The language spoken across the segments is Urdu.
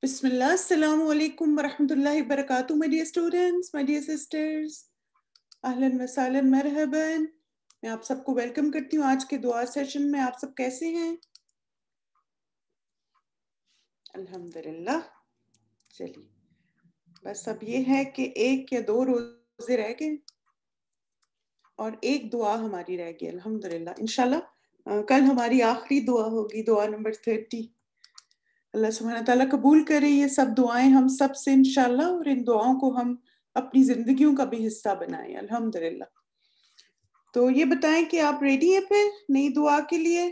بسم اللہ السلام علیکم ورحمۃ اللہ وبرکاتہ my dear students, my dear sisters. اہلاً وسہلاً مرحباً. میں آپ سب کو ویلکم کرتی ہوں آج کے دعا سیشن میں. آپ سب کیسے ہیں؟ الحمدللہ. چلیے بس اب یہ ہے کہ 1 یا 2 روزے رہ گئے اور ایک دعا ہماری رہ گئی الحمدللہ. انشاءاللہ کل ہماری آخری دعا ہوگی، دعا نمبر 30. اللہ سبحانہ تعالیٰ قبول کرے یہ سب دعائیں ہم سب سے انشاءاللہ، اور ان دعاؤں کو ہم اپنی زندگیوں کا بھی حصہ بنائیں الحمدللہ. تو یہ بتائیں کہ آپ ریڈی ہیں پھر نئی دعا کے لیے؟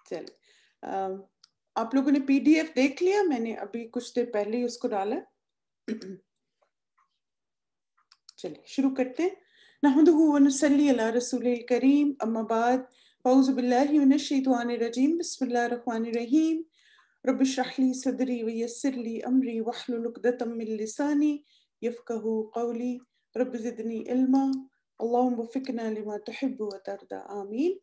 چلیں آپ لوگوں نے پی ڈی ایف دیکھ لیا؟ میں نے ابھی کچھ دیر پہلے ہی اس کو ڈالا. چلیے شروع کرتے ہیں. نحمدہ ونصلی علی رسول الکریم، اما بعد، اعوذ باللہ من الشیطان الرجیم، بسم اللہ الرحمن الرحیم. رب اشرح لی صدری ویسر لی امری واحلل عقدۃ من لسانی یفقہوا قولی. رب زدنی علما، اللہم وفقنا لما تحب وترضى، آمین.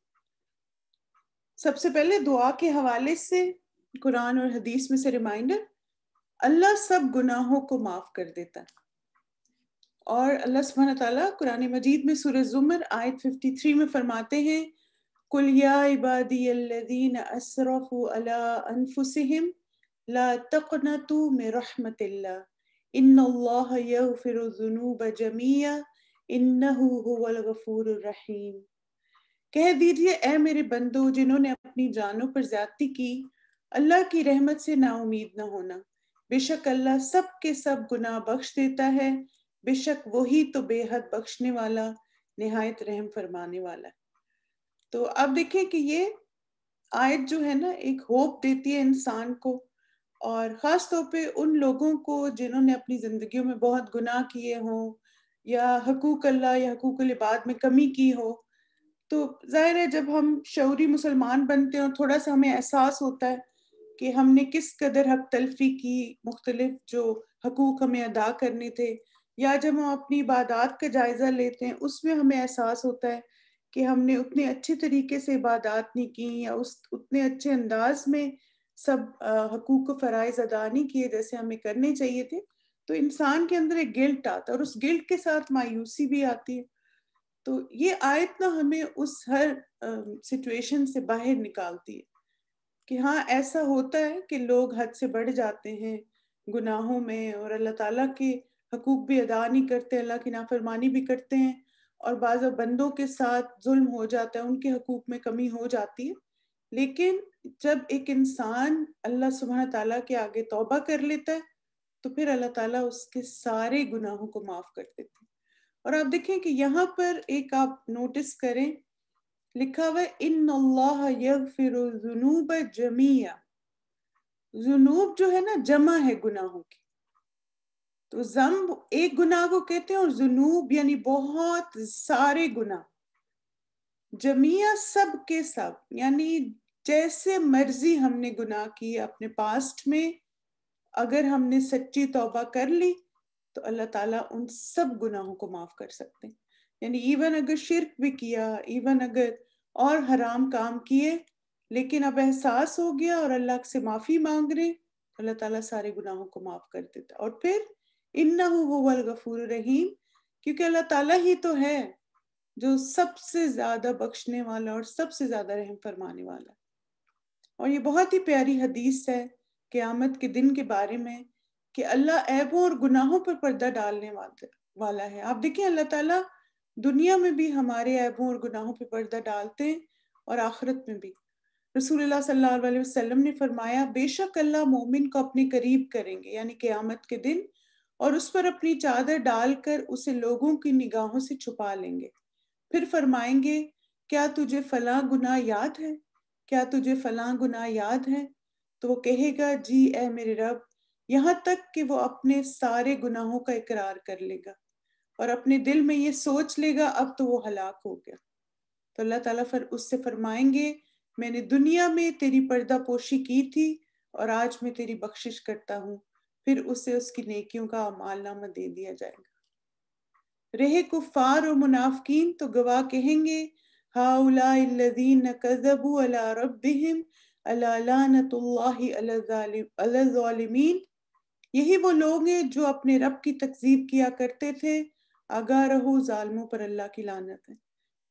سب سے پہلے دعا کے حوالے سے قرآن اور حدیث میں سے ریمائنڈر، اللہ سب گناہوں کو معاف کر دیتا ہے. اور اللہ سبحانہ تعالیٰ قرآن مجید میں سورہ زمر آیت 53 میں فرماتے ہیں، قُلْ يَا عِبَادِيَ الَّذِينَ أَسْرَفُوا عَلَىٰ أَنفُسِهِمْ لَا تَقْنَطُوا مِن رَحْمَةِ اللَّهِ إِنَّ اللَّهَ يَغْفِرُ الذُّنُوبَ جَمِيعًا إِنَّهُ هُوَ الْغَفُورُ الرَّحِيمُ. کہہ دیجئے اے میرے بندو جنہوں نے اپنی جانوں پر زیادتی کی، اللہ کی رحمت سے نا امید نہ ہونا. بے شک اللہ سب کے سب گناہ بخش دیتا ہے، بے شک وہی تو بے حد بخشنے والا، نہایت رحم فرمانے والا ہے. تو اب دیکھیں کہ یہ آیت جو ہے نا ایک ہوپ دیتی ہے انسان کو، اور خاص طور پہ ان لوگوں کو جنہوں نے اپنی زندگیوں میں بہت گناہ کیے ہوں یا حقوق اللہ یا حقوق العباد میں کمی کی ہو. تو ظاہر ہے جب ہم شعوری مسلمان بنتے ہیں اور تھوڑا سا ہمیں احساس ہوتا ہے کہ ہم نے کس قدر حق تلفی کی، مختلف جو حقوق ہمیں ادا کرنے تھے، یا جب ہم اپنی عبادات کا جائزہ لیتے ہیں اس میں ہمیں احساس ہوتا ہے کہ ہم نے اتنے اچھے طریقے سے عبادات نہیں کی یا اتنے اچھے انداز میں سب حقوق و فرائض ادا نہیں کیے جیسے ہمیں کرنے چاہیے تھے. تو انسان کے اندر ایک گلٹ آتا ہے اور اس گلٹ کے ساتھ مایوسی بھی آتی ہے. تو یہ آیت نہ ہمیں اس ہر سچویشن سے باہر نکالتی ہے کہ ہاں ایسا ہوتا ہے کہ لوگ حد سے بڑھ جاتے ہیں گناہوں میں اور اللہ تعالیٰ کے حقوق بھی ادا نہیں کرتے، اللہ کی نافرمانی بھی کرتے ہیں، اور بعض بندوں کے ساتھ ظلم ہو جاتا ہے، ان کے حقوق میں کمی ہو جاتی ہے. لیکن جب ایک انسان اللہ سبحانہ تعالیٰ کے آگے توبہ کر لیتا ہے تو پھر اللہ تعالیٰ اس کے سارے گناہوں کو معاف کر دیتے ہیں. اور آپ دیکھیں کہ یہاں پر ایک آپ نوٹس کریں، لکھا ہوا ہے ان اللہ یغفر الذنوب جمیعا. ذنوب جو ہے نا جمع ہے گناہوں کی. تو ذنب ایک گناہ کو کہتے ہیں اور ذنوب یعنی بہت سارے گناہ. جمیعا سب کے سب، یعنی جیسے مرضی ہم نے گناہ کی اپنے پاسٹ میں، اگر ہم نے سچی توبہ کر لی تو اللہ تعالیٰ ان سب گناہوں کو معاف کر سکتے ہیں. یعنی ایون اگر شرک بھی کیا، ایون اگر اور حرام کام کیے، لیکن اب احساس ہو گیا اور اللہ سے معافی مانگ رہے، اللہ تعالیٰ سارے گناہوں کو معاف کر دیتا. اور پھر انہ هو الغفور الرحیم، کیونکہ اللہ تعالیٰ ہی تو ہے جو سب سے زیادہ بخشنے والا اور سب سے زیادہ رحم فرمانے والا. اور یہ بہت ہی پیاری حدیث ہے قیامت کے دن کے بارے میں کہ اللہ عیبوں اور گناہوں پر پردہ ڈالنے والا ہے. آپ دیکھیں اللہ تعالیٰ دنیا میں بھی ہمارے عیبوں اور گناہوں پر پردہ ڈالتے ہیں اور آخرت میں بھی. رسول اللہ صلی اللہ علیہ وسلم نے فرمایا، بے شک اللہ مومن کو اپنے قریب کریں گے یعنی قیامت کے دن، اور اس پر اپنی چادر ڈال کر اسے لوگوں کی نگاہوں سے چھپا لیں گے. پھر فرمائیں گے کیا تجھے فلاں گناہ یاد ہے؟ کیا تجھے فلاں گناہ یاد ہے؟ تو وہ کہے گا جی اے میرے رب، یہاں تک کہ وہ اپنے سارے گناہوں کا اقرار کر لے گا اور اپنے دل میں یہ سوچ لے گا اب تو وہ ہلاک ہو گیا. تو اللہ تعالیٰ اس سے فرمائیں گے میں نے دنیا میں تیری پردہ پوشی کی تھی اور آج میں تیری بخشش کرتا ہوں. پھر اسے اس کی نیکیوں کا اعمال نامہ دے دیا جائے گا. رہے کفار اور منافقین تو گواہ کہیں گے هؤلاء الذین کذبوا علی ربہم الا لعنۃ اللہ علی الظالمین، یہی وہ لوگ ہیں جو اپنے رب کی تکذیب کیا کرتے تھے، آگاہ رہو ظالموں پر اللہ کی لعنت ہے۔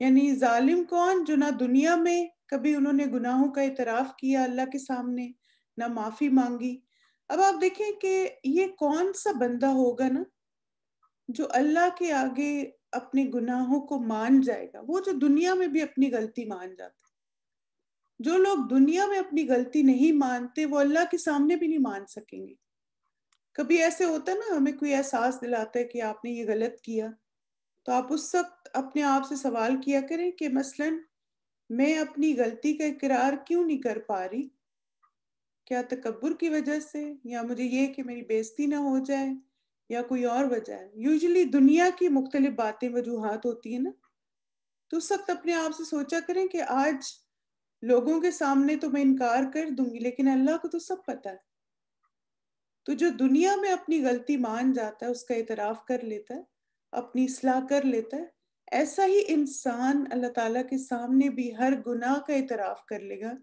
یعنی ظالم کون؟ جو نہ دنیا میں کبھی انہوں نے گناہوں کا اعتراف کیا اللہ کے سامنے، نہ معافی مانگی۔ اب آپ دیکھیں کہ یہ کون سا بندہ ہوگا نا جو اللہ کے آگے اپنے گناہوں کو مان جائے گا، وہ جو دنیا میں بھی اپنی غلطی مان جاتا ہے۔ جو لوگ دنیا میں اپنی غلطی نہیں مانتے وہ اللہ کے سامنے بھی نہیں مان سکیں گے۔ کبھی ایسے ہوتا ہے نا، ہمیں کوئی احساس دلاتا ہے کہ آپ نے یہ غلط کیا، تو آپ اس وقت اپنے آپ سے سوال کیا کریں کہ مثلاً میں اپنی غلطی کا اقرار کیوں نہیں کر پا رہی؟ کیا تکبر کی وجہ سے، یا مجھے یہ کہ میری بےزتی نہ ہو جائے، یا کوئی اور وجہ ہے؟ یوزلی دنیا کی مختلف باتیں وجوہات ہوتی ہیں نا، تو اس وقت اپنے آپ سے سوچا کریں کہ آج لوگوں کے سامنے تو میں انکار کر دوں گی، لیکن اللہ کو تو سب پتہ ہے۔ تو جو دنیا میں اپنی غلطی مان جاتا ہے، اس کا اعتراف کر لیتا ہے، اپنی اصلاح کر لیتا ہے، ایسا ہی انسان اللہ تعالیٰ کے سامنے بھی ہر گناہ کا اعتراف کر لے گا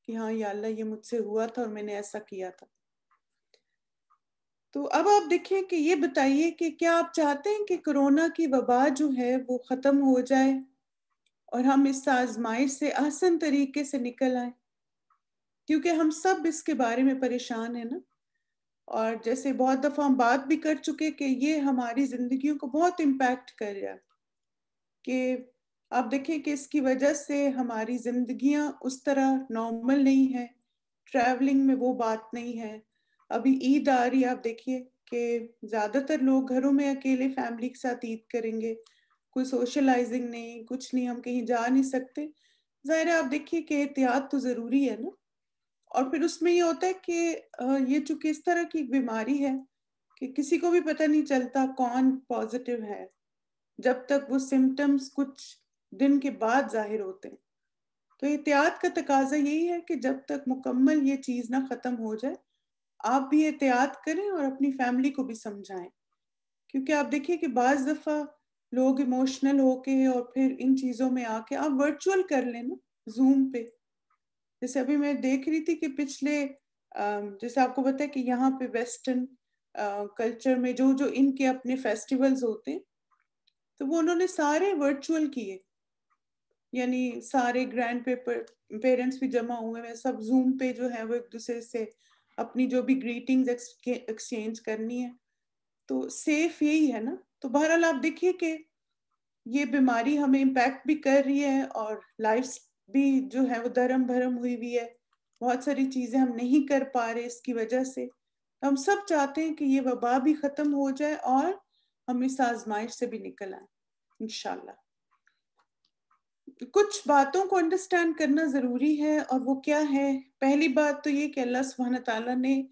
کہ ہاں یا اللہ یہ مجھ سے ہوا تھا اور میں نے ایسا کیا تھا۔ تو اب آپ دیکھیں کہ یہ بتائیے کہ کیا آپ چاہتے ہیں کہ کرونا کی وبا جو ہے وہ ختم ہو جائے اور ہم اس آزمائش سے احسن طریقے سے نکل آئیں؟ کیونکہ ہم سب اس کے بارے میں پریشان ہیں نا، اور جیسے بہت دفعہ ہم بات بھی کر چکے کہ یہ ہماری زندگیوں کو بہت امپیکٹ کر رہا ہے، کہ آپ دیکھیں کہ اس کی وجہ سے ہماری زندگیاں اس طرح نارمل نہیں ہیں، ٹریولنگ میں وہ بات نہیں ہے۔ ابھی عید آ رہی ہے، آپ دیکھیے کہ زیادہ تر لوگ گھروں میں اکیلے فیملی کے ساتھ عید کریں گے، کوئی سوشلائزنگ نہیں، کچھ نہیں، ہم کہیں جا نہیں سکتے۔ ظاہر ہے آپ دیکھیے کہ احتیاط تو ضروری ہے نا، اور پھر اس میں یہ ہوتا ہے کہ یہ چونکہ اس طرح کی بیماری ہے کہ کسی کو بھی پتہ نہیں چلتا کون پازیٹیو ہے جب تک وہ سمٹمز کچھ دن کے بعد ظاہر ہوتے ہیں۔ تو احتیاط کا تقاضا یہی ہے کہ جب تک مکمل یہ چیز نہ ختم ہو جائے، آپ بھی احتیاط کریں اور اپنی فیملی کو بھی سمجھائیں، کیونکہ آپ دیکھیے کہ بعض دفعہ لوگ ایموشنل ہو کے اور پھر ان چیزوں میں آ کے آپ ورچوئل کر لیں نا، زوم پہ۔ جیسے ابھی میں دیکھ رہی تھی کہ پچھلے جیسے آپ کو پتا ہے کہ یہاں پہ ویسٹرن کلچر میں جو جو ان کے اپنے فیسٹیولز ہوتے ہیں تو وہ انہوں نے سارے ورچوئل کیے، یعنی سارے گرینڈ پیرنٹس بھی جمع ہوئے ہیں، سب زوم پہ جو ہے وہ ایک دوسرے سے اپنی جو بھی گریٹنگز ایکسچینج کرنی ہے۔ تو سیف یہی ہے نا۔ تو بہرحال آپ دیکھیے کہ یہ بیماری ہمیں امپیکٹ بھی کر رہی ہے، اور لائف بھی جو ہے وہ درم بھرم ہوئی ہوئی ہے، بہت ساری چیزیں ہم نہیں کر پا رہے اس کی وجہ سے۔ ہم سب چاہتے ہیں کہ یہ وبا بھی ختم ہو جائے اور ہم اس آزمائش سے بھی نکل آئیں انشاءاللہ۔ کچھ باتوں کو انڈرسٹینڈ کرنا ضروری ہے، اور وہ کیا ہے؟ پہلی بات تو یہ کہ اللہ سبحانہ تعالیٰ نے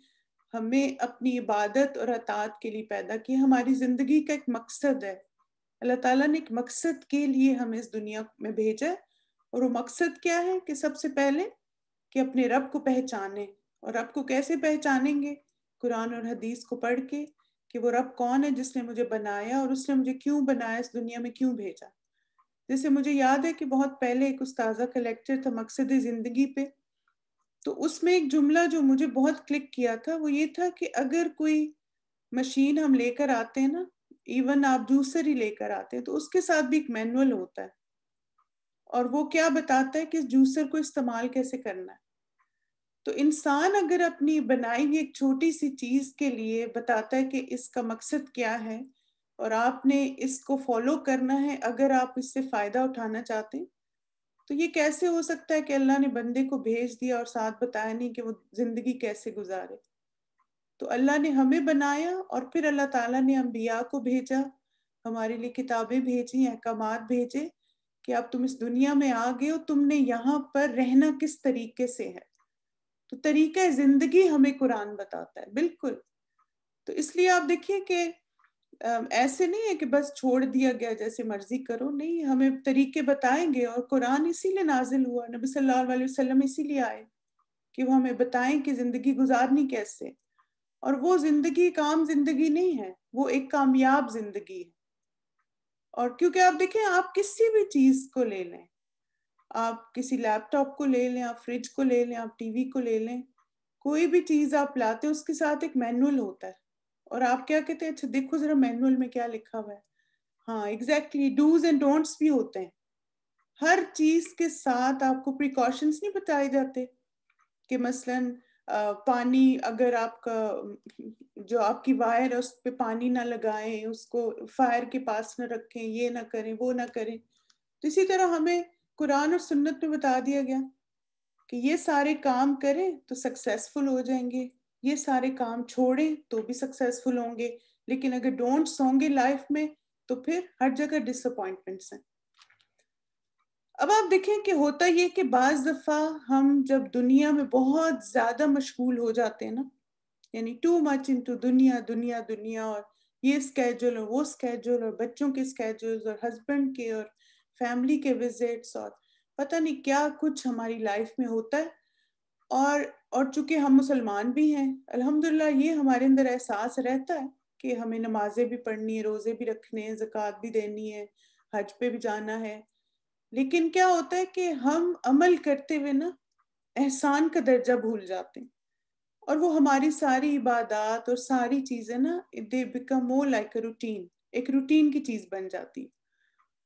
ہمیں اپنی عبادت اور اطاعت کے لیے پیدا کیا۔ ہماری زندگی کا ایک مقصد ہے، اللہ تعالیٰ نے ایک مقصد کے لیے ہمیں اس دنیا میں بھیجا ہے، اور وہ مقصد کیا ہے؟ کہ سب سے پہلے کہ اپنے رب کو پہچانیں۔ اور رب کو کیسے پہچانیں گے؟ قرآن اور حدیث کو پڑھ کے، کہ وہ رب کون ہے جس نے مجھے بنایا، اور اس نے مجھے کیوں بنایا، اس دنیا میں کیوں بھیجا۔ جیسے مجھے یاد ہے کہ بہت پہلے ایک استاذہ کا لیکچر تھا مقصد زندگی پہ، تو اس میں ایک جملہ جو مجھے بہت کلک کیا تھا وہ یہ تھا کہ اگر کوئی مشین ہم لے کر آتے ہیں نا، ایون آپ جوسر ہی لے کر آتے ہیں، تو اس کے ساتھ بھی ایک مینول ہوتا ہے، اور وہ کیا بتاتا ہے کہ اس جوسر کو استعمال کیسے کرنا ہے۔ تو انسان اگر اپنی بنائی ہوئی ایک چھوٹی سی چیز کے لیے بتاتا ہے کہ اس کا مقصد کیا ہے اور آپ نے اس کو فالو کرنا ہے اگر آپ اس سے فائدہ اٹھانا چاہتے ہیں، تو یہ کیسے ہو سکتا ہے کہ اللہ نے بندے کو بھیج دیا اور ساتھ بتایا نہیں کہ وہ زندگی کیسے گزارے؟ تو اللہ نے ہمیں بنایا، اور پھر اللہ تعالیٰ نے انبیاء کو بھیجا، ہمارے لیے کتابیں بھیجی، احکامات بھیجے کہ اب تم اس دنیا میں آ گئے ہو، تم نے یہاں پر رہنا کس طریقے سے ہے۔ تو طریقہ زندگی ہمیں قرآن بتاتا ہے بالکل۔ تو اس لیے آپ دیکھیے کہ ایسے نہیں ہے کہ بس چھوڑ دیا گیا جیسے مرضی کرو، نہیں، ہمیں طریقے بتائیں گے، اور قرآن اسی لیے نازل ہوا، نبی صلی اللہ علیہ وسلم اسی لیے آئے کہ وہ ہمیں بتائیں کہ زندگی گزارنی کیسے۔ اور وہ زندگی ایک عام زندگی نہیں ہے، وہ ایک کامیاب زندگی ہے۔ اور کیونکہ آپ دیکھیں، آپ کسی بھی چیز کو لے لیں، آپ کسی لیپ ٹاپ کو لے لیں، آپ فریج کو لے لیں، آپ ٹی وی کو لے لیں، کوئی بھی چیز آپ لاتے اس کے ساتھ ایک مینول ہوتا ہے، اور آپ کیا کہتے ہیں، اچھا دیکھو ذرا مینول میں کیا لکھا ہوا ہے. ہاں ایگزیکٹلی، ڈوز اینڈ ڈونٹس بھی ہوتے ہیں. ہر چیز کے ساتھ آپ کو پریکاشنس نہیں بتائے جاتے کہ مثلاً پانی، اگر آپ کا جو آپ کی وائر ہے اس پہ پانی نہ لگائیں، اس کو فائر کے پاس نہ رکھیں، یہ نہ کریں، وہ نہ کریں. تو اسی طرح ہمیں قرآن اور سنت میں بتا دیا گیا کہ یہ سارے کام کریں تو سکسیسفل ہو جائیں گے، یہ سارے کام چھوڑیں تو بھی سکسیسفل ہوں گے، لیکن اگر ڈونٹس ہوں گے لائف میں تو پھر ہر جگہ ڈس اپوائنٹمنٹس ہیں. اب آپ دیکھیں کہ ہوتا یہ کہ بعض دفعہ ہم جب دنیا میں بہت زیادہ مشغول ہو جاتے ہیں نا، یعنی ٹو مچ انٹو دنیا دنیا دنیا، اور یہ اسکیجول اور وہ اسکیجول، اور بچوں کے اسکیجولز اور ہسبینڈ کے اور فیملی کے وزٹس، اور پتہ نہیں کیا کچھ ہماری لائف میں ہوتا ہے. اور چونکہ ہم مسلمان بھی ہیں الحمدللہ، یہ ہمارے اندر احساس رہتا ہے کہ ہمیں نمازیں بھی پڑھنی ہیں، روزے بھی رکھنے ہیں، زکوٰۃ بھی دینی ہے، حج پہ بھی جانا ہے. لیکن کیا ہوتا ہے کہ ہم عمل کرتے ہوئے نا احسان کا درجہ بھول جاتے ہیں، اور وہ ہماری ساری عبادات اور ساری چیزیں نا they become more like a routine, ایک روٹین کی چیز بن جاتی.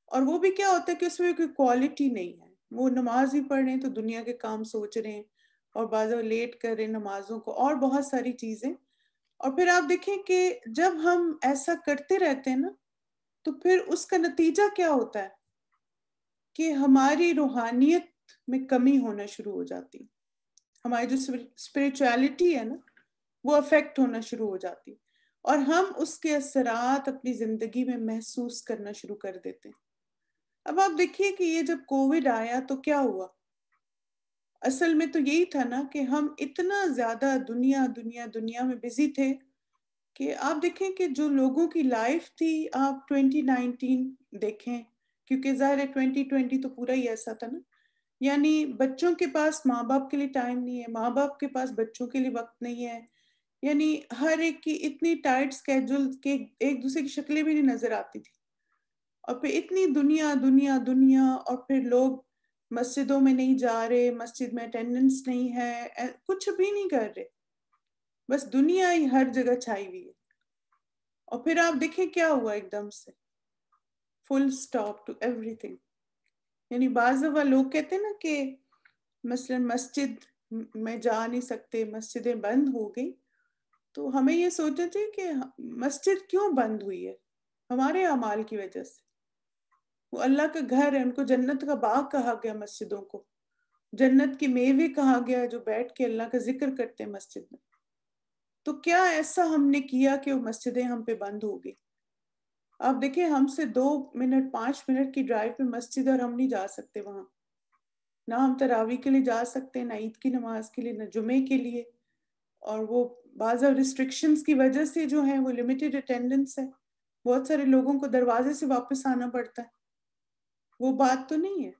اور وہ بھی کیا ہوتا ہے کہ اس میں کوئی کوالٹی نہیں ہے. وہ نماز بھی پڑھ رہے ہیں تو دنیا کے کام سوچ رہے ہیں، اور بعض لیٹ کر رہے ہیں نمازوں کو، اور بہت ساری چیزیں. اور پھر آپ دیکھیں کہ جب ہم ایسا کرتے رہتے ہیں نا تو پھر اس کا نتیجہ کیا ہوتا ہے کہ ہماری روحانیت میں کمی ہونا شروع ہو جاتی، ہماری جو اسپریچویلٹی ہے نا وہ افیکٹ ہونا شروع ہو جاتی، اور ہم اس کے اثرات اپنی زندگی میں محسوس کرنا شروع کر دیتے ہیں. اب آپ دیکھیے کہ یہ جب کووڈ آیا تو کیا ہوا، اصل میں تو یہی تھا نا کہ ہم اتنا زیادہ دنیا دنیا دنیا میں بزی تھے کہ آپ دیکھیں کہ جو لوگوں کی لائف تھی، آپ 2019 دیکھیں، کیونکہ ظاہر ہے 2020 تو پورا ہی ایسا تھا نا، یعنی بچوں کے پاس ماں باپ کے لیے ٹائم نہیں ہے، ماں باپ کے پاس بچوں کے لیے وقت نہیں ہے، یعنی ہر ایک کی اتنی ٹائٹ سکیجول کہ ایک دوسرے کی شکلیں بھی نہیں نظر آتی تھی. اور پھر اتنی دنیا دنیا دنیا، اور پھر لوگ مسجدوں میں نہیں جا رہے، مسجد میں اٹینڈنس نہیں ہے، کچھ بھی نہیں کر رہے، بس دنیا ہی ہر جگہ چھائی ہوئی ہے. اور پھر آپ دیکھیں کیا ہوا، ایک دم سے فل سٹاپ ٹو ایوری تھنگ. یعنی بعض دفعہ لوگ کہتے ہیں نا کہ مثلا مسجد میں جا نہیں سکتے، مسجدیں بند ہو گئی، تو ہمیں یہ سوچنا چاہیے کہ مسجد کیوں بند ہوئی ہے، ہمارے اعمال کی وجہ سے. وہ اللہ کا گھر ہے، ان کو جنت کا باغ کہا گیا، مسجدوں کو جنت کے میوے کہا گیا جو بیٹھ کے اللہ کا ذکر کرتے ہیں مسجد میں. تو کیا ایسا ہم نے کیا کہ وہ مسجدیں ہم پہ بند ہو گئی؟ آپ دیکھیں ہم سے 2 منٹ 5 منٹ کی ڈرائیو پہ مسجد، اور ہم نہیں جا سکتے وہاں، نہ ہم تراویح کے لیے جا سکتے، نہ عید کی نماز کے لیے، نہ جمعے کے لیے. اور وہ بعض ریسٹرکشنز کی وجہ سے جو ہیں وہ لمیٹڈ اٹینڈنس ہے، بہت سارے لوگوں کو دروازے سے واپس آنا پڑتا ہے. وہ بات تو نہیں ہے،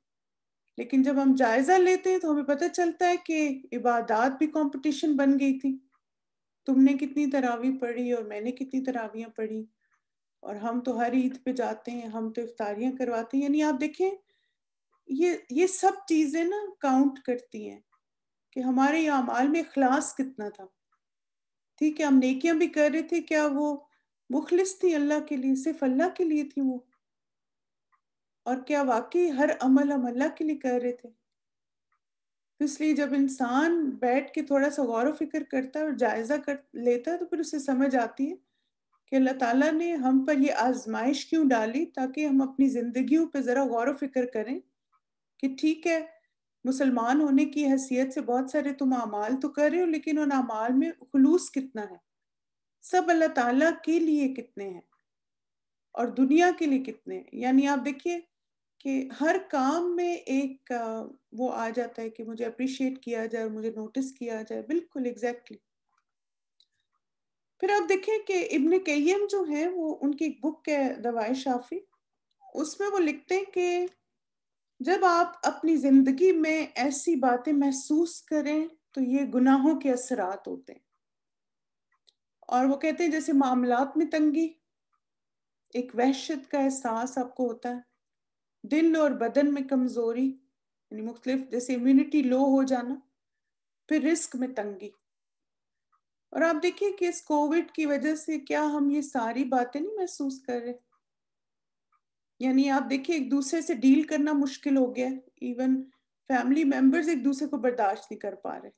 لیکن جب ہم جائزہ لیتے ہیں تو ہمیں پتہ چلتا ہے کہ عبادات بھی کمپٹیشن بن گئی تھی. تم نے کتنی تراویح پڑھی اور میں نے کتنی تراویحیں پڑھی، اور ہم تو ہر عید پہ جاتے ہیں، ہم تو افطاریاں کرواتے ہیں. یعنی آپ دیکھیں یہ سب چیزیں نا کاؤنٹ کرتی ہیں کہ ہمارے اعمال میں اخلاص کتنا تھا. ٹھیک ہے ہم نیکیاں بھی کر رہے تھے، کیا وہ مخلص تھی اللہ کے لیے، صرف اللہ کے لیے تھی وہ، اور کیا واقعی ہر عمل ہم اللہ کے لیے کر رہے تھے؟ اس لیے جب انسان بیٹھ کے تھوڑا سا غور و فکر کرتا ہے اور جائزہ لیتا ہے تو پھر اسے سمجھ آتی ہے کہ اللہ تعالیٰ نے ہم پر یہ آزمائش کیوں ڈالی، تاکہ ہم اپنی زندگیوں پہ ذرا غور و فکر کریں کہ ٹھیک ہے مسلمان ہونے کی حیثیت سے بہت سارے تم اعمال تو کر رہے ہو، لیکن ان اعمال میں خلوص کتنا ہے، سب اللہ تعالیٰ کے لیے کتنے ہیں اور دنیا کے لیے کتنے ہیں. یعنی آپ دیکھیے کہ ہر کام میں ایک وہ آ جاتا ہے کہ مجھے اپریشیٹ کیا جائے اور مجھے نوٹس کیا جائے. بالکل ایگزیکٹلی. پھر آپ دیکھیں کہ ابن قیم جو ہیں وہ ان کی ایک بک ہے دوائے شافی، اس میں وہ لکھتے ہیں کہ جب آپ اپنی زندگی میں ایسی باتیں محسوس کریں تو یہ گناہوں کے اثرات ہوتے ہیں. اور وہ کہتے ہیں جیسے معاملات میں تنگی، ایک وحشت کا احساس آپ کو ہوتا ہے، دل اور بدن میں کمزوری، یعنی مختلف جیسے امیونٹی لو ہو جانا، پھر رسک میں تنگی. اور آپ دیکھیے کہ اس کووڈ کی وجہ سے کیا ہم یہ ساری باتیں نہیں محسوس کر رہے؟ یعنی آپ دیکھیے ایک دوسرے سے ڈیل کرنا مشکل ہو گیا، ایون فیملی ممبرز ایک دوسرے کو برداشت نہیں کر پا رہے.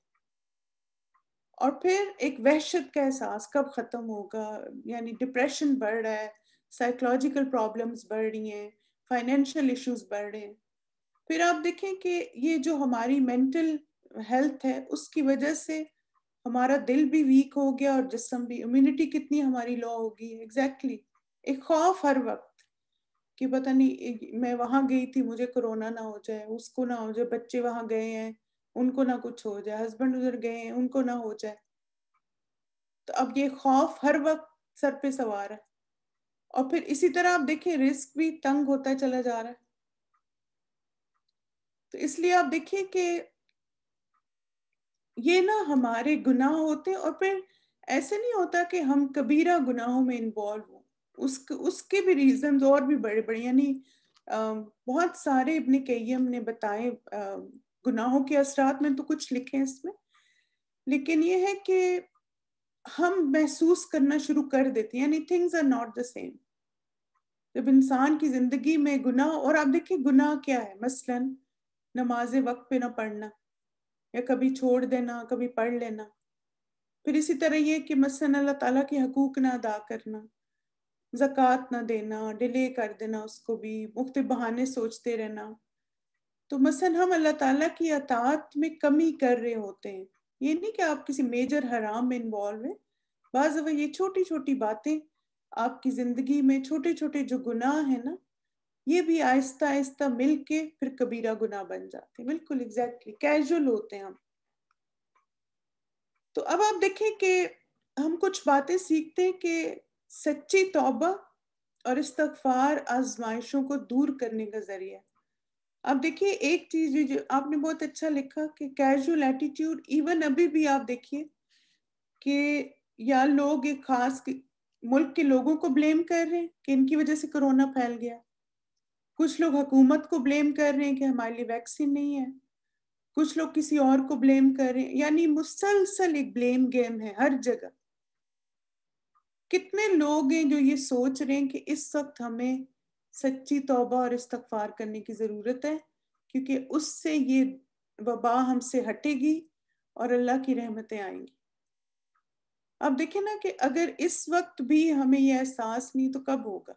اور پھر ایک وحشت کا احساس کب ختم ہوگا، یعنی ڈپریشن بڑھ رہا ہے، سائیکولوجیکل پرابلمز بڑھ رہی ہیں، فائنینشیل ایشوز بڑھ رہے ہیں. پھر آپ دیکھیں کہ یہ جو ہماری مینٹل ہیلتھ ہے اس کی وجہ سے ہمارا دل بھی ویک ہو گیا اور جسم بھی، امیونٹی کتنی ہماری لو ہوگی. ایگزیکٹلی ایک خوف ہر وقت کہ پتہ نہیں میں وہاں گئی تھی مجھے کرونا نہ ہو جائے، اس کو نہ ہو جائے، بچے وہاں گئے ہیں ان کو نہ کچھ ہو جائے، ہسبینڈ ادھر گئے ہیں ان کو نہ ہو جائے. تو اب یہ خوف ہر وقت سر پہ سوار ہے. اور پھر اسی طرح آپ دیکھیں رسک بھی تنگ ہوتا چلا جا رہا ہے. تو اس لیے آپ دیکھیے کہ یہ نا ہمارے گناہ ہوتے، اور پھر ایسے نہیں ہوتا کہ ہم کبیرہ گناہوں میں انوالو ہوں، اس کے بھی ریزنز اور بھی بڑے بڑے، یعنی بہت سارے ابن قیم نے بتائے گناہوں کے اثرات. میں تو کچھ لکھے اس میں، لیکن یہ ہے کہ ہم محسوس کرنا شروع کر دیتے ہیں، یعنی things are not the same. جب انسان کی زندگی میں گناہ، اور آپ دیکھیں گناہ کیا ہے، مثلا نماز وقت پہ نہ پڑھنا، یا کبھی چھوڑ دینا کبھی پڑھ لینا. پھر اسی طرح یہ کہ مثلا اللہ تعالیٰ کے حقوق نہ ادا کرنا، زکوٰۃ نہ دینا، ڈیلے کر دینا اس کو بھی، مختلف بہانے سوچتے رہنا. تو مثلا ہم اللہ تعالیٰ کی اطاعت میں کمی کر رہے ہوتے ہیں. یہ نہیں کہ آپ کسی میجر حرام میں انوالو ہیں، بعض دفعہ یہ چھوٹی چھوٹی باتیں آپ کی زندگی میں، چھوٹے چھوٹے جو گناہ ہیں نا، یہ بھی آہستہ آہستہ مل کے پھر کبیرہ گناہ بن جاتے ہیں. بالکل ایگزیکٹلی کیجول ہوتے ہیں ہم. تو اب آپ دیکھیں کہ ہم کچھ باتیں سیکھتے ہیں کہ سچی توبہ اور استغفار آزمائشوں کو دور کرنے کا ذریعہ. اب دیکھیے ایک چیز جو آپ نے بہت اچھا لکھا کہ کیجول ایٹیٹیوڈ، ایون ابھی بھی آپ دیکھیے کہ یا لوگ ایک خاص ملک کے لوگوں کو بلیم کر رہے ہیں کہ ان کی وجہ سے کرونا پھیل گیا، کچھ لوگ حکومت کو بلیم کر رہے ہیں کہ ہمارے لیے ویکسین نہیں ہے، کچھ لوگ کسی اور کو بلیم کر رہے ہیں. یعنی مسلسل ایک بلیم گیم ہے ہر جگہ. کتنے لوگ ہیں جو یہ سوچ رہے ہیں کہ اس وقت ہمیں سچی توبہ اور استغفار کرنے کی ضرورت ہے، کیونکہ اس سے یہ وبا ہم سے ہٹے گی اور اللہ کی رحمتیں آئیں گی. اب دیکھیں نا کہ اگر اس وقت بھی ہمیں یہ احساس نہیں تو کب ہوگا.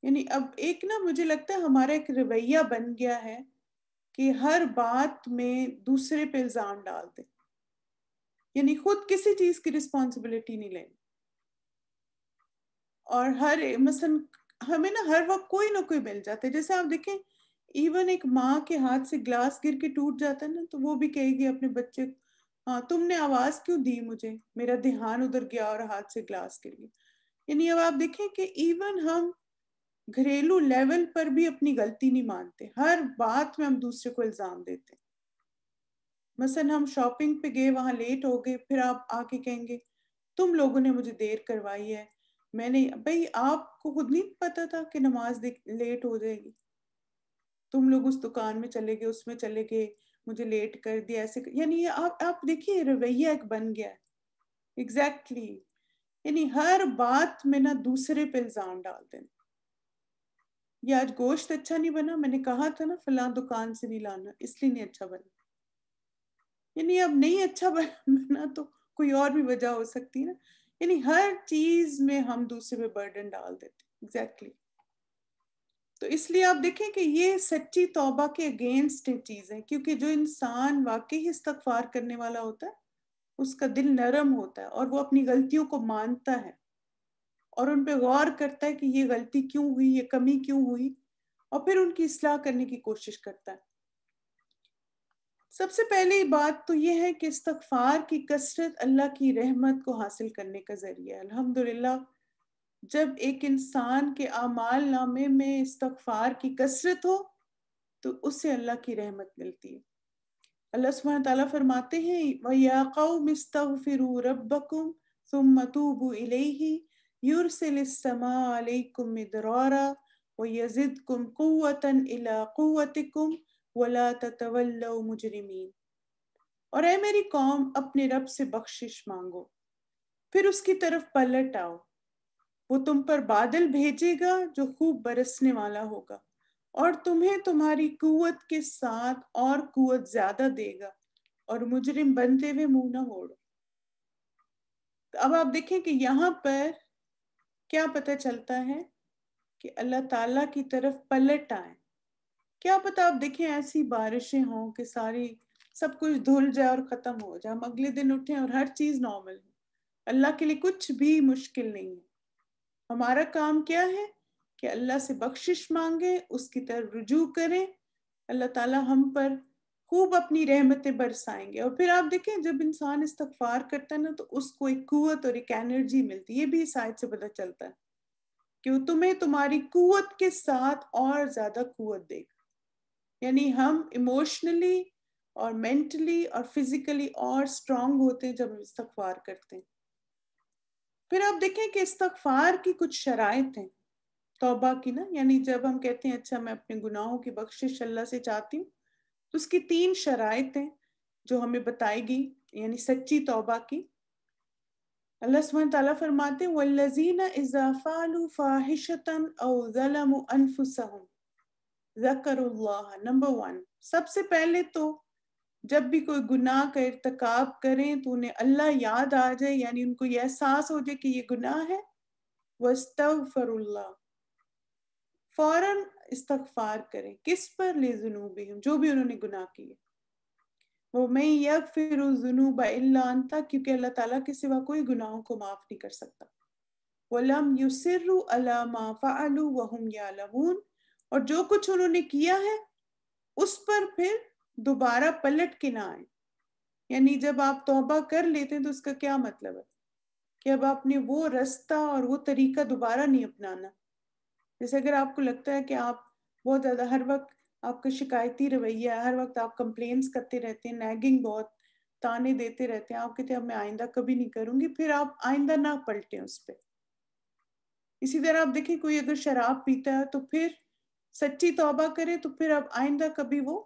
یعنی اب ایک نا مجھے لگتا ہے ہمارا ایک رویہ بن گیا ہے کہ ہر بات میں دوسرے پہ الزام ڈال دیں، یعنی خود کسی چیز کی رسپانسبلٹی نہیں لیں. اور مثلا ہمیں نا ہر وقت کوئی نہ کوئی مل جاتا ہے. جیسے آپ دیکھیں ایون ایک ماں کے ہاتھ سے گلاس گر کے ٹوٹ جاتا ہے نا، تو وہ بھی کہے گی اپنے بچے کو، ہاں تم نے آواز کیوں دی مجھے، میرا دھیان ادھر گیا اور ہاتھ سے گلاس گر گیا. یعنی اب آپ دیکھیں کہ ایون ہم گھریلو لیول پر بھی اپنی غلطی نہیں مانتے، ہر بات میں ہم دوسرے کو الزام دیتے. مثلا ہم شاپنگ پہ گئے، وہاں لیٹ ہو گئے، پھر آپ آ کے کہیں گے تم لوگوں نے مجھے دیر کروائی ہے، میں نے، بھئی آپ کو خود نہیں پتا تھا کہ نماز لیٹ ہو جائے گی، تم لوگ اس دکان میں چلے گئے، اس میں چلے گئے، مجھے لیٹ کر دیا ایسے. یعنی آپ دیکھیے رویہ ایک بن گیا ہے. ایگزیکٹلی یعنی ہر بات میں نا دوسرے پہ الزام ڈال دینا. یہ آج گوشت اچھا نہیں بنا، میں نے کہا تھا نا فلاں دکان سے نہیں لانا، اس لیے نہیں اچھا بنا. یعنی اب نہیں اچھا بنا تو کوئی اور بھی وجہ ہو سکتی نا. یعنی ہر چیز میں ہم دوسرے پہ برڈن ڈال دیتے. ایگزیکٹلی. تو اس لیے آپ دیکھیں کہ یہ سچی توبہ کے اگینسٹ چیز ہے، کیونکہ جو انسان واقعی استغفار کرنے والا ہوتا ہے اس کا دل نرم ہوتا ہے اور وہ اپنی غلطیوں کو مانتا ہے اور ان پہ غور کرتا ہے کہ یہ غلطی کیوں ہوئی، یہ کمی کیوں ہوئی، اور پھر ان کی اصلاح کرنے کی کوشش کرتا ہے. سب سے پہلی بات تو یہ ہے کہ استغفار کی کثرت اللہ کی رحمت کو حاصل کرنے کا ذریعہ ہے. الحمدللہ جب ایک انسان کے اعمال نامے میں استغفار کی کثرت ہو تو اس سے اللہ کی رحمت ملتی ہے. اللہ سبحانہ تعالیٰ فرماتے ہیں وَيَا قَوْمِ اسْتَغْفِرُوا رَبَّكُمْ ثُمَّ تُوبُوا إِلَيْهِ يُرْسِلِ السَّمَاءَ عَلَيْكُمْ مِدْرَارًا وَيَزِدْكُمْ قُوَّةً إِلَىٰ قُوَّتِكُمْ وَلَا تَتَوَلَّوْا مُجْرِمِينَ۔ اور اے میری قوم، اپنے رب سے بخشش مانگو، پھر اس کی طرف پلٹ آؤ، وہ تم پر بادل بھیجے گا جو خوب برسنے والا ہوگا، اور تمہیں تمہاری قوت کے ساتھ اور قوت زیادہ دے گا، اور مجرم بنتے ہوئے منہ نہ موڑو۔ تو اب آپ دیکھیں کہ یہاں پر کیا پتہ چلتا ہے کہ اللہ تعالیٰ کی طرف پلٹ آئیں۔ کیا پتہ آپ دیکھیں ایسی بارشیں ہوں کہ ساری سب کچھ دھل جائے اور ختم ہو جائے، ہم اگلے دن اٹھیں اور ہر چیز نارمل ہے۔ اللہ کے لیے کچھ بھی مشکل نہیں ہے۔ ہمارا کام کیا ہے کہ اللہ سے بخشش مانگیں، اس کی طرف رجوع کریں، اللہ تعالیٰ ہم پر خوب اپنی رحمتیں برسائیں گے۔ اور پھر آپ دیکھیں جب انسان استغفار کرتا ہے نا تو اس کو ایک قوت اور ایک انرجی ملتی ہے۔ یہ بھی اس آیت سے پتہ چلتا ہے کہ وہ تمہیں تمہاری قوت کے ساتھ اور زیادہ قوت دے گا، یعنی ہم ایموشنلی اور مینٹلی اور فزیکلی اور اسٹرانگ ہوتے ہیں جب ہم استغفار کرتے ہیں۔ پھر آپ دیکھیں کہ استغفار کی کچھ شرائط ہیں توبہ کی نا، یعنی جب ہم کہتے ہیں اچھا میں اپنے گناہوں کی بخشش اللہ سے چاہتی ہوں تو اس کی 3 شرائط ہیں جو ہمیں بتائی گئی، یعنی سچی توبہ کی۔ اللہ سبحانہ تعالیٰ فرماتے ہیں وَالَّذِينَ إِذَا فَعَلُوا فَاحِشَةً أَوْ ظَلَمُوا أَنفُسَهُمْ ذَكَرُوا اللَّهَ۔ نمبر 1، سب سے پہلے تو جب بھی کوئی گناہ کا ارتکاب کریں تو انہیں اللہ یاد آ جائے، یعنی ان کو یہ احساس ہو جائے کہ یہ گناہ ہے، وَاسْتَغْفَرُوا اللَّهَ، فوراً استغفار کریں۔ کس پر؟ لِذُنُوبِهِمْ، جو بھی انہوں نے گناہ کیے۔ وَمَن يَغْفِرُ الذُّنُوبَ إِلَّا أَنْتَ، کیونکہ اللہ تعالیٰ کے سوا کوئی گناہوں کو معاف نہیں کر سکتا۔ وَلَمْ يُصِرُّوا عَلَىٰ مَا فَعَلُوا وَهُمْ يَعْلَمُونَ، اور جو کچھ انہوں نے کیا ہے اس پر پھر دوبارہ پلٹ کے نہ آئیں۔ یعنی جب آپ توبہ کر لیتے ہیں تو اس کا کیا مطلب ہے کہ اب آپ نے وہ رستہ اور وہ طریقہ دوبارہ نہیں اپنانا۔ جیسے اگر آپ کو لگتا ہے کہ آپ بہت زیادہ ہر وقت آپ کا شکایتی رویہ ہے، ہر وقت آپ کمپلینس کرتے رہتے ہیں، نیگنگ بہت تانے دیتے رہتے ہیں، آپ کہتے ہیں اب میں آئندہ کبھی نہیں کروں گی، پھر آپ آئندہ نہ پلٹیں اس پہ۔ اسی طرح آپ دیکھیں کوئی اگر شراب پیتا ہے تو پھر سچی توبہ کرے تو پھر اب آئندہ کبھی وہ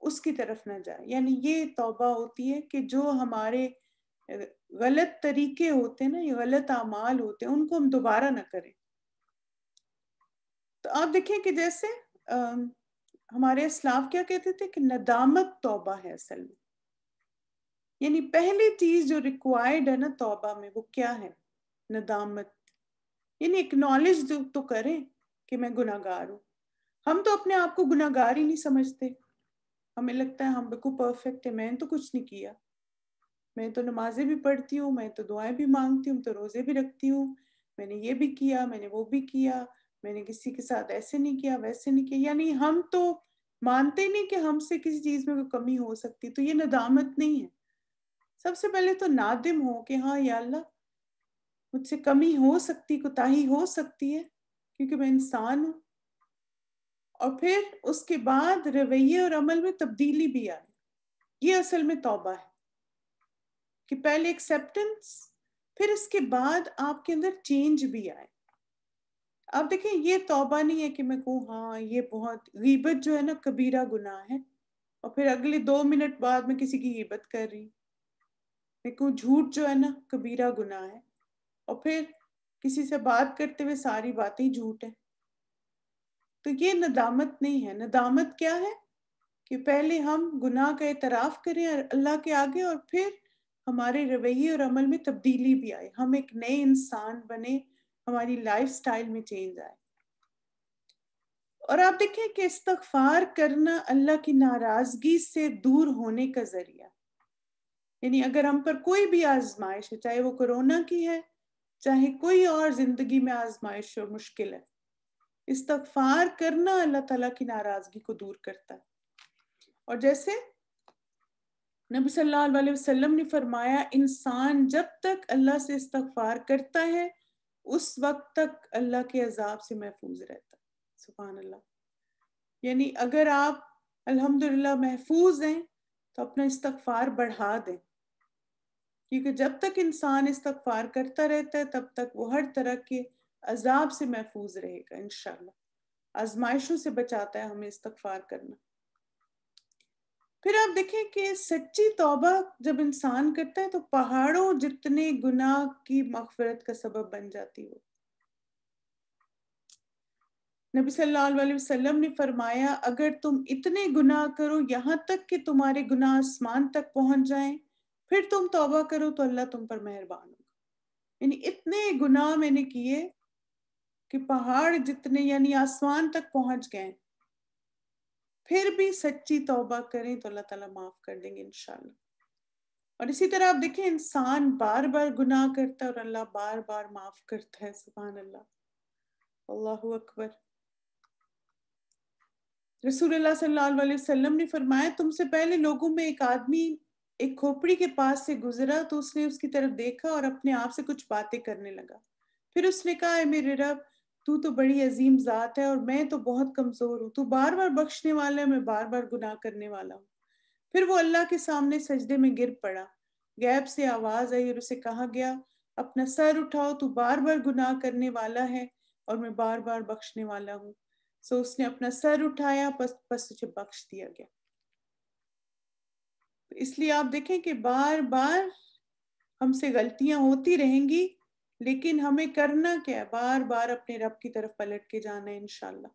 اس کی طرف نہ جائے۔ یعنی یہ توبہ ہوتی ہے کہ جو ہمارے غلط طریقے ہوتے ہیں نا، یہ غلط اعمال ہوتے ہیں، ان کو ہم دوبارہ نہ کریں۔ تو آپ دیکھیں کہ جیسے ہمارے اسلاف کیا کہتے تھے کہ ندامت توبہ ہے اصل میں، یعنی پہلی چیز جو ریکوائرڈ ہے نا توبہ میں وہ کیا ہے؟ ندامت، یعنی اکنالج تو کریں کہ میں گناہ گار ہوں۔ ہم تو اپنے آپ کو گناہ گار ہی نہیں سمجھتے، ہمیں لگتا ہے ہم بالکل پرفیکٹ ہے، میں نے تو کچھ نہیں کیا، میں تو نمازیں بھی پڑھتی ہوں، میں تو دعائیں بھی مانگتی ہوں، تو روزے بھی رکھتی ہوں، میں نے یہ بھی کیا، میں نے وہ بھی کیا، میں نے کسی کے ساتھ ایسے نہیں کیا ویسے نہیں کیا۔ یعنی ہم تو مانتے نہیں کہ ہم سے کسی چیز میں کوئی کمی ہو سکتی، تو یہ ندامت نہیں ہے۔ سب سے پہلے تو نادم ہو کہ ہاں یا اللہ مجھ سے کمی ہو سکتی، کوتاہی ہو سکتی ہے کیونکہ میں انسان ہوں، اور پھر اس کے بعد رویے اور عمل میں تبدیلی بھی آئے۔ یہ اصل میں توبہ ہے کہ پہلے ایکسیپٹنس، پھر اس کے بعد آپ کے اندر چینج بھی آئے۔ آپ دیکھیں یہ توبہ نہیں ہے کہ میں کہوں ہاں یہ بہت، غیبت جو ہے نا کبیرہ گناہ ہے، اور پھر اگلے 2 منٹ بعد میں کسی کی غیبت کر رہی ہوں۔ میں کہوں جھوٹ جو ہے نا کبیرہ گناہ ہے، اور پھر کسی سے بات کرتے ہوئے ساری باتیں جھوٹ ہیں۔ تو یہ ندامت نہیں ہے۔ ندامت کیا ہے کہ پہلے ہم گناہ کا اعتراف کریں اللہ کے آگے، اور پھر ہمارے رویے اور عمل میں تبدیلی بھی آئے، ہم ایک نئے انسان بنے، ہماری لائف سٹائل میں چینج آئے۔ اور آپ دیکھیں کہ استغفار کرنا اللہ کی ناراضگی سے دور ہونے کا ذریعہ، یعنی اگر ہم پر کوئی بھی آزمائش ہے، چاہے وہ کرونا کی ہے، چاہے کوئی اور زندگی میں آزمائش اور مشکل ہے، استغفار کرنا اللہ تعالیٰ کی ناراضگی کو دور کرتا ہے۔ اور جیسے نبی صلی اللہ علیہ وسلم نے فرمایا انسان جب تک اللہ سے استغفار کرتا ہے اس وقت تک اللہ کے عذاب سے محفوظ رہتا ہے۔ سبحان اللہ، یعنی اگر آپ الحمدللہ محفوظ ہیں تو اپنا استغفار بڑھا دیں، کیونکہ جب تک انسان استغفار کرتا رہتا ہے تب تک وہ ہر طرح کے عذاب سے محفوظ رہے گا انشاءاللہ۔ آزمائشوں سے بچاتا ہے ہمیں استغفار کرنا۔ پھر آپ دیکھیں کہ سچی توبہ جب انسان کرتا ہے تو پہاڑوں جتنے گناہ کی مغفرت کا سبب بن جاتی ہو۔ نبی صلی اللہ علیہ وسلم نے فرمایا اگر تم اتنے گناہ کرو یہاں تک کہ تمہارے گناہ آسمان تک پہنچ جائیں، پھر تم توبہ کرو تو اللہ تم پر مہربان ہوگا۔ یعنی اتنے گناہ میں نے کیے کہ پہاڑ جتنے یعنی آسمان تک پہنچ گئے، پھر بھی سچی توبہ کریں تو اللہ تعالیٰ معاف کر دیں گے انشاءاللہ۔ اور اسی طرح آپ دیکھیں انسان بار بار گناہ کرتا ہے اور اللہ بار بار معاف کرتا ہے، سبحان اللہ، اللہ اکبر۔ رسول اللہ صلی اللہ علیہ وسلم نے فرمایا تم سے پہلے لوگوں میں ایک آدمی ایک کھوپڑی کے پاس سے گزرا تو اس نے اس کی طرف دیکھا اور اپنے آپ سے کچھ باتیں کرنے لگا۔ پھر اس نے کہا اے میرے رب تو بڑی عظیم ذات ہے اور میں تو بہت کمزور ہوں، تو بار بار بخشنے والا ہے، میں بار بار گناہ کرنے والا ہوں۔ پھر وہ اللہ کے سامنے سجدے میں گر پڑا، غیب سے آواز آئی اور اسے کہا گیا اپنا سر اٹھاؤ، تو بار بار گناہ کرنے والا ہے اور میں بار بار بخشنے والا ہوں۔ سو اس نے اپنا سر اٹھایا، پس اسے بخش دیا گیا۔ اس لیے آپ دیکھیں کہ بار بار ہم سے غلطیاں ہوتی رہیں گی، لیکن ہمیں کرنا کیا ہے؟ بار بار اپنے رب کی طرف پلٹ کے جانا ہے انشاءاللہ۔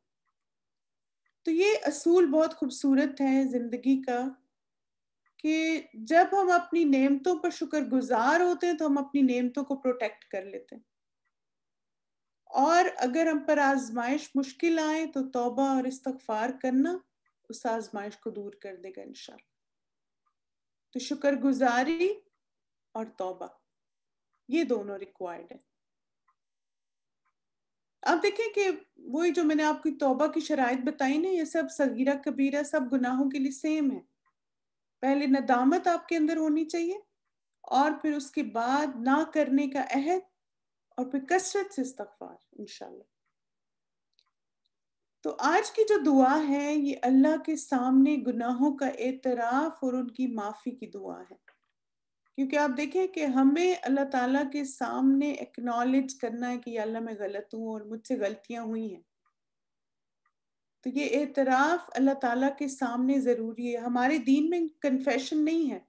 تو یہ اصول بہت خوبصورت ہے زندگی کا کہ جب ہم اپنی نعمتوں پر شکر گزار ہوتے ہیں تو ہم اپنی نعمتوں کو پروٹیکٹ کر لیتے ہیں، اور اگر ہم پر آزمائش مشکل آئے تو توبہ اور استغفار کرنا اس آزمائش کو دور کر دے گا انشاءاللہ۔ تو شکر گزاری اور توبہ یہ دونوں ریکوائرڈ ہیں۔ آپ دیکھیں کہ وہی جو میں نے آپ کی توبہ کی شرائط بتائی نا، یہ سب صغیرہ کبیرہ سب گناہوں کے لیے سیم ہے۔ پہلے ندامت آپ کے اندر ہونی چاہیے، اور پھر اس کے بعد نہ کرنے کا عہد، اور پھر کثرت سے استغفار انشاءاللہ۔ تو آج کی جو دعا ہے یہ اللہ کے سامنے گناہوں کا اعتراف اور ان کی معافی کی دعا ہے، کیونکہ آپ دیکھیں کہ ہمیں اللہ تعالیٰ کے سامنے ایکنالج کرنا ہے کہ یا اللہ میں غلط ہوں اور مجھ سے غلطیاں ہوئی ہیں۔ تو یہ اعتراف اللہ تعالیٰ کے سامنے ضروری ہے۔ ہمارے دین میں کنفیشن نہیں ہے،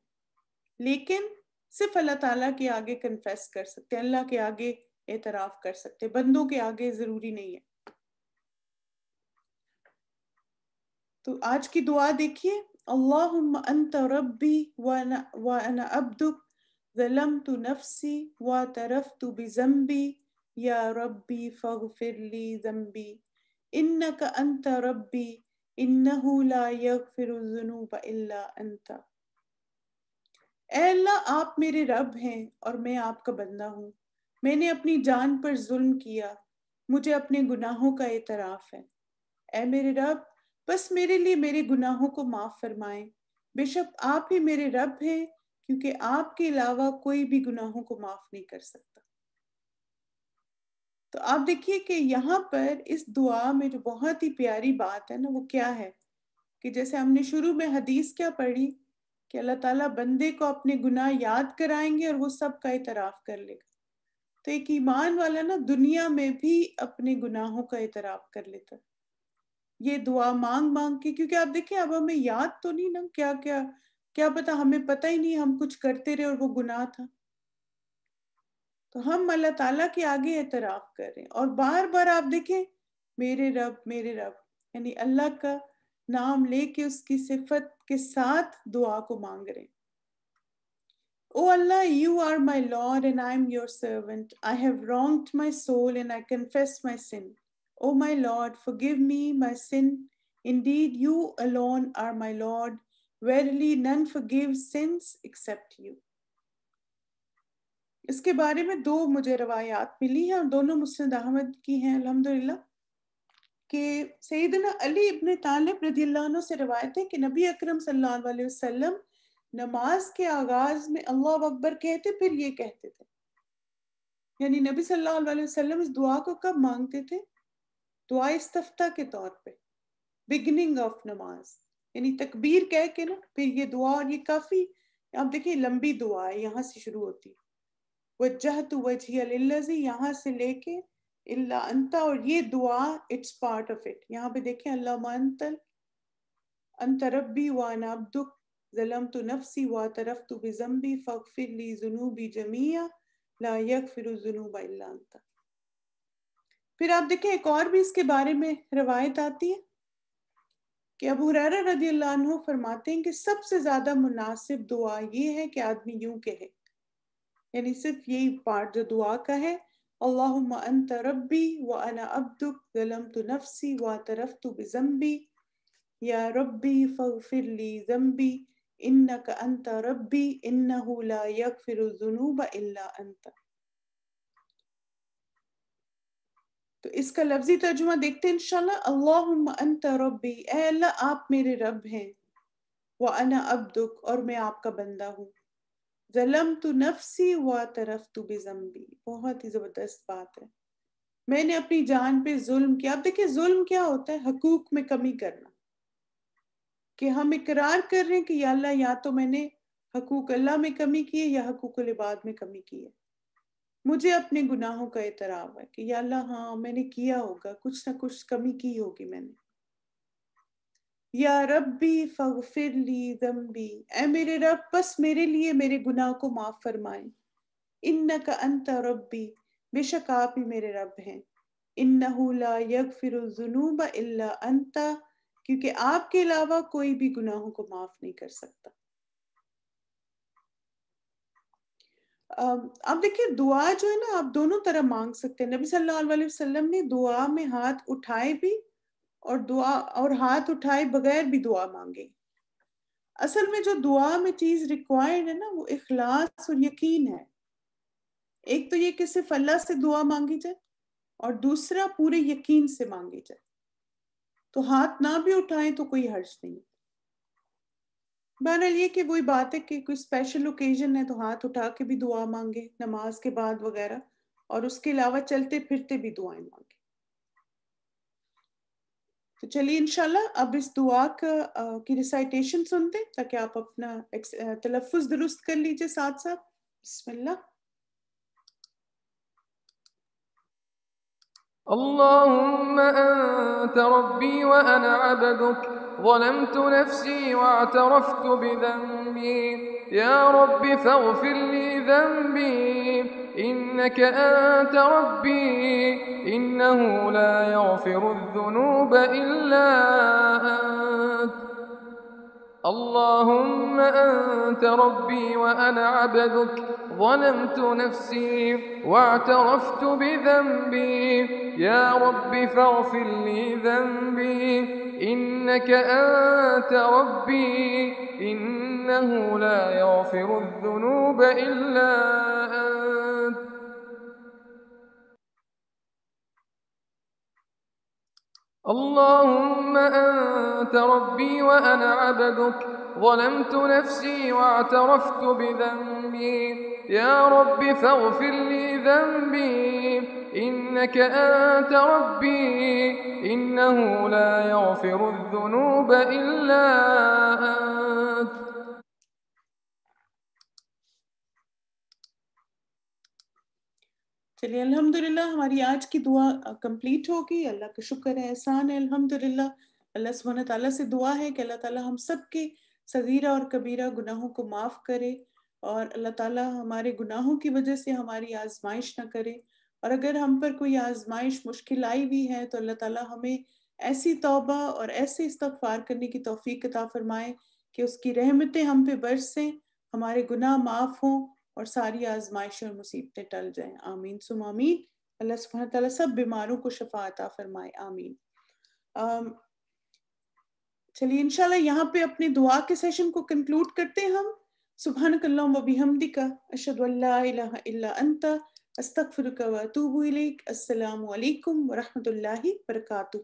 لیکن صرف اللہ تعالیٰ کے آگے کنفیس کر سکتے، اللہ کے آگے اعتراف کر سکتے، بندوں کے آگے ضروری نہیں ہے۔ تو آج کی دعا دیکھیے، اللہم انت ربی وانا عبدک ظلمت نفسی واعترفت بذنبی یا ربی فاغفر لی ذنبی انک انت ربی انہ لا یغفر الذنوب الا انت۔ اے اللہ آپ میرے رب ہیں اور میں آپ کا بندہ ہوں، میں نے اپنی جان پر ظلم کیا، مجھے اپنے گناہوں کا اعتراف ہے۔ اے میرے رب بس میرے لیے میرے گناہوں کو معاف فرمائیں، بے شک آپ ہی میرے رب ہیں، کیونکہ آپ کے علاوہ کوئی بھی گناہوں کو معاف نہیں کر سکتا۔ تو آپ دیکھیے کہ یہاں پر اس دعا میں جو بہت ہی پیاری بات ہے نا وہ کیا ہے، کہ جیسے ہم نے شروع میں حدیث کیا پڑھی کہ اللہ تعالیٰ بندے کو اپنے گناہ یاد کرائیں گے اور وہ سب کا اعتراف کر لے گا۔ تو ایک ایمان والا نا دنیا میں بھی اپنے گناہوں کا اعتراف کر لیتا ہے، یہ دعا مانگ مانگ کے، کیونکہ آپ دیکھیں اب ہمیں یاد تو نہیں نا کیا کیا، کیا پتا ہمیں پتہ ہی نہیں ہم کچھ کرتے رہے اور وہ گناہ تھا۔ تو ہم اللہ تعالیٰ کے آگے اعتراف کر رہے ہیں، اور بار بار آپ دیکھیں میرے رب، یعنی اللہ کا نام لے کے اس کی صفت کے ساتھ دعا کو مانگ رہے ہیں۔ او اللہ you are my Lord and I am your servant. I have wronged my soul and I confess my sin. O my Lord, forgive me my sin. Indeed, you alone are my Lord. Verily, none forgives sins except you. اس کے بارے میں دو مجھے روایات ملی ہیں اور دونوں مسند احمد کی ہیں الحمدللہ، کہ سیدنا علی ابن طالب رضی اللہ عنہ سے روایت ہے کہ نبی اکرم صلی اللہ علیہ وسلم نماز کے آغاز میں اللہ اکبر کہتے پھر یہ کہتے تھے، یعنی نبی صلی اللہ علیہ وسلم اس دعا کو کب مانگتے تھے؟ دعا استفتاح کے طور پہ، بگننگ آف نماز، یعنی تکبیر کہہ کے نا پھر یہ دعا، اور یہ کافی آپ دیکھیں لمبی دعا ہے، یہاں سے شروع ہوتی وجہت وجہی للذی، یہاں سے لے کے الا انت، اور یہ دعا اٹس پارٹ آف اٹ. یہاں پہ دیکھیں اللہم انت ربی وانا عبدک ظلمت نفسی واعترفت بذنبی فاغفر لی ذنوبی جمیعا لا یغفر الذنوب الا انت. پھر آپ دیکھیں ایک اور بھی اس کے بارے میں روایت آتی ہے کہ ابو ہریرہ رضی اللہ عنہ فرماتے ہیں کہ سب سے زیادہ مناسب دعا یہ ہے کہ آدمی یوں کہے، یعنی صرف یہی پارٹ جو دعا کا ہے، اللہم انت ربی وانا عبدک ظلمت نفسی واعترفت بذنبی یا ربی فاغفر لی ذنبی انک انت ربی انہ لا یغفر الذنوب الا انت. تو اس کا لفظی ترجمہ دیکھتے ہیں انشاءاللہ. اللہم انت ربی، اے اللہ آپ میرے رب ہیں، وَأَنَا عَبْدُكَ اور میں آپ کا بندہ ہوں، ظَلَمْتُ نَفْسِي وَاعْتَرَفْتُ بِذَنبِي، بہت ہی زبردست بات ہے، میں نے اپنی جان پہ ظلم کیا. اب دیکھیں ظلم کیا ہوتا ہے؟ حقوق میں کمی کرنا، کہ ہم اقرار کر رہے ہیں کہ یا اللہ یا تو میں نے حقوق اللہ میں کمی کی ہے یا حقوق العباد میں کمی کی ہے. مجھے اپنے گناہوں کا اعتراف ہے کہ یا اللہ ہاں میں نے کیا ہوگا، کچھ نہ کچھ کمی کی ہوگی میں نے. یا ربی فاغفر لی ذنبی، اے میرے رب بس میرے لیے میرے گناہ کو معاف فرمائیں. انک انت ربی، بے شک آپ ہی میرے رب ہیں. انہ لا یغفر الذنوب الا انت، کیونکہ آپ کے علاوہ کوئی بھی گناہوں کو معاف نہیں کر سکتا. اب دیکھیں دعا جو ہے نا آپ دونوں طرح مانگ سکتے ہیں. نبی صلی اللہ علیہ وسلم نے دعا میں ہاتھ اٹھائے بھی اور دعا اور ہاتھ اٹھائے بغیر بھی دعا مانگی. اصل میں جو دعا میں چیز ریکوائرڈ ہے نا وہ اخلاص اور یقین ہے. ایک تو یہ کہ صرف اللہ سے دعا مانگی جائے اور دوسرا پورے یقین سے مانگی جائے. تو ہاتھ نہ بھی اٹھائیں تو کوئی حرج نہیں. بہرحال یہ کہ وہی بات ہے کہ کوئی اسپیشل اوکیزن ہے تو ہاتھ اٹھا کے بھی دعا مانگے نماز کے بعد وغیرہ، اور اس کے علاوہ چلتے پھرتے بھی دعائیں مانگے. تو چلیے انشاءاللہ اب اس دعا کی ریسائٹیشن سنتے ہیں تاکہ آپ اپنا تلفظ درست کر لیجئے ساتھ ساتھ. بسم اللہ. اللهم أنت ربي وأنا عبدك ظلمت نفسي واعترفت بذنبي يا رب فاغفر لي ذنبي إنك أنت ربي إنه لا يغفر الذنوب إلا أنت. اللهم أنت ربي وأنا عبدك ظلمت نفسي واعترفت بذنبي يا رب فاغفر لي ذنبي إنك أنت ربي إنه لا يغفر الذنوب إلا أنت. اللهم أنت ربي وأنا عبدك ظلمت نفسي واعترفت بذنبي يا رب فاغفر لي ذنبي إنك أنت ربي إنه لا يغفر الذنوب إلا أنت. چلیے الحمدللہ ہماری آج کی دعا کمپلیٹ ہوگی. اللہ کا شکر ہے، احسان ہے الحمدللہ. اللہ سبحانہ تعالیٰ سے دعا ہے کہ اللہ تعالیٰ ہم سب کے صغیرہ اور کبیرہ گناہوں کو معاف کرے، اور اللہ تعالیٰ ہمارے گناہوں کی وجہ سے ہماری آزمائش نہ کرے. اور اگر ہم پر کوئی آزمائش مشکل آئی بھی ہے تو اللہ تعالیٰ ہمیں ایسی توبہ اور ایسے استغفار کرنے کی توفیق عطا فرمائے کہ اس کی رحمتیں ہم پہ برسیں، ہمارے گناہ معاف ہوں اور ساری آزمائشیں اور مصیبتیں ٹل جائیں. آمین ثم آمین. اللہ سبحانہ تعالیٰ سب بیماروں کو شفا عطا فرمائے. آمین. چلیے انشاءاللہ یہاں پہ اپنے دعا کے سیشن کو کنکلوڈ کرتے ہیں ہم. سبحانک اللہم و بحمدک اشہد ان لا الہ الا انت استغفرک و اتوب الیک. السلام علیکم ورحمۃ اللہ وبرکاتہ.